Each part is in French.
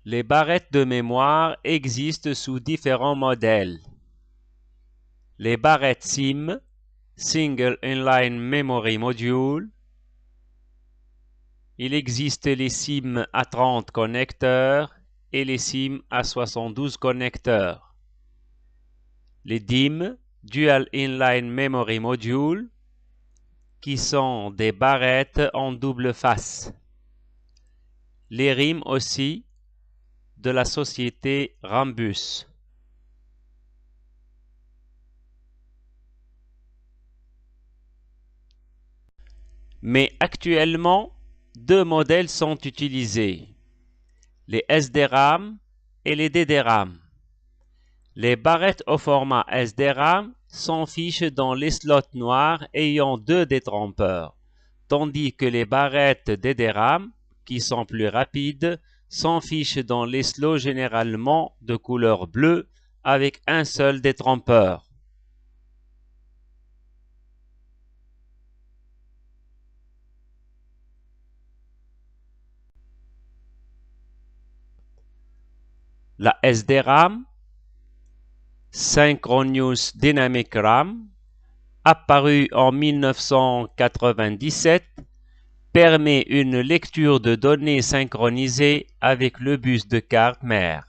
Les barrettes de mémoire existent sous différents modèles. Les barrettes SIM, Single Inline Memory Module. Il existe les SIM à 30 connecteurs et les SIM à 72 connecteurs. Les DIM, Dual Inline Memory Module, qui sont des barrettes en double face. Les RIM aussi, de la société Rambus. Mais actuellement, deux modèles sont utilisés, les SDRAM et les DDRAM. Les barrettes au format SDRAM s'affichent dans les slots noirs ayant deux détrompeurs, tandis que les barrettes DDRAM, qui sont plus rapides, s'affichent dans les slots généralement de couleur bleue avec un seul détrompeur. La SDRAM, Synchronous Dynamic RAM, apparue en 1997, permet une lecture de données synchronisée avec le bus de carte mère,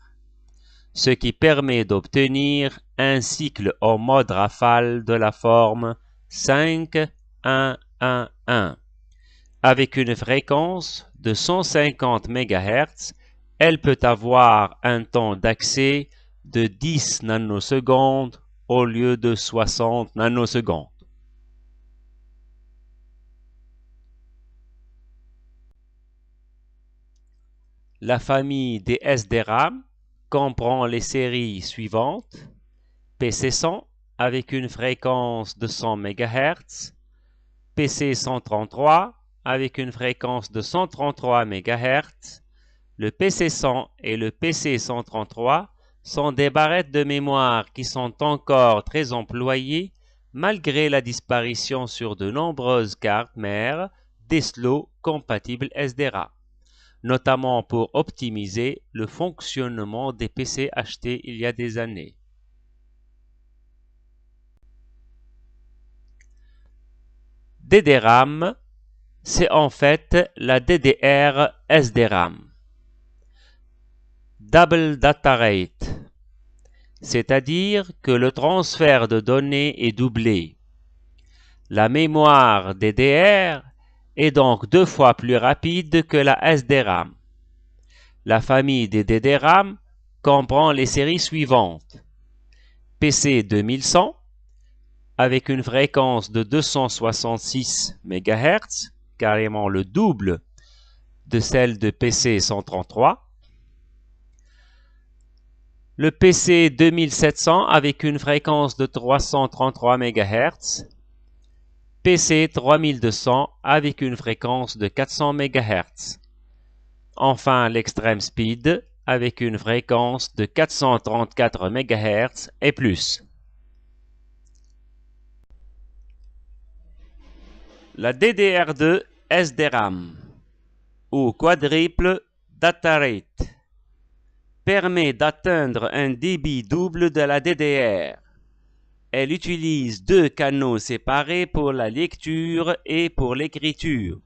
ce qui permet d'obtenir un cycle en mode rafale de la forme 5-1-1-1. Avec une fréquence de 150 MHz, elle peut avoir un temps d'accès de 10 nanosecondes au lieu de 60 nanosecondes. La famille des SDRAM comprend les séries suivantes: PC100 avec une fréquence de 100 MHz, PC133 avec une fréquence de 133 MHz. Le PC100 et le PC133 sont des barrettes de mémoire qui sont encore très employées malgré la disparition sur de nombreuses cartes mères des slots compatibles SDRAM, notamment pour optimiser le fonctionnement des PC achetés il y a des années. DDRAM, c'est en fait la DDR SDRAM. Double Data Rate, c'est-à-dire que le transfert de données est doublé. La mémoire DDR est donc 2 fois plus rapide que la SDRAM. La famille des DDRAM comprend les séries suivantes: PC 2100 avec une fréquence de 266 MHz, carrément le double de celle de PC 133. Le PC 2700 avec une fréquence de 333 MHz. PC 3200 avec une fréquence de 400 MHz. Enfin, l'Extreme Speed avec une fréquence de 434 MHz et plus. La DDR2 SDRAM ou Quadruple Data Rate permet d'atteindre un débit double de la DDR. Elle utilise 2 canaux séparés pour la lecture et pour l'écriture,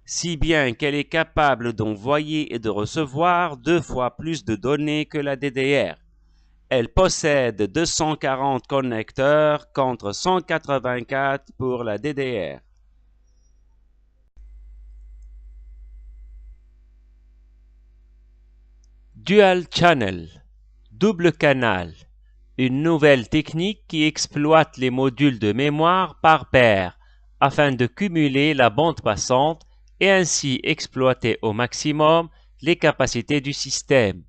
si bien qu'elle est capable d'envoyer et de recevoir 2 fois plus de données que la DDR. Elle possède 240 connecteurs contre 184 pour la DDR. Dual Channel, double canal, une nouvelle technique qui exploite les modules de mémoire par paire afin de cumuler la bande passante et ainsi exploiter au maximum les capacités du système.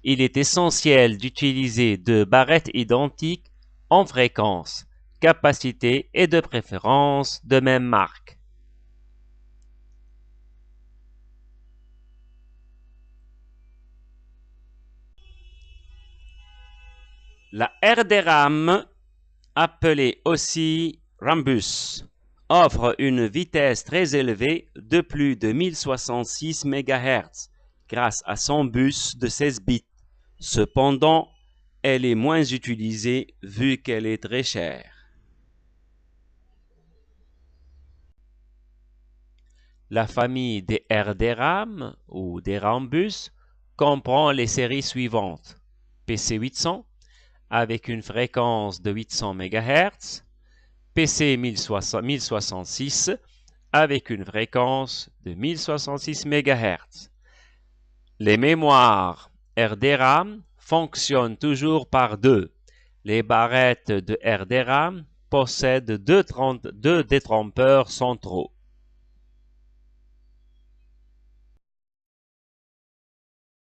Il est essentiel d'utiliser 2 barrettes identiques en fréquence, capacité et de préférence de même marque. La RDRAM, appelée aussi Rambus, offre une vitesse très élevée de plus de 1066 MHz, grâce à son bus de 16 bits. Cependant, elle est moins utilisée vu qu'elle est très chère. La famille des RDRAM ou des Rambus comprend les séries suivantes. PC 800 avec une fréquence de 800 MHz, PC 1066 avec une fréquence de 1066 MHz. Les mémoires RDRAM fonctionnent toujours par deux. Les barrettes de RDRAM possèdent deux détrompeurs centraux.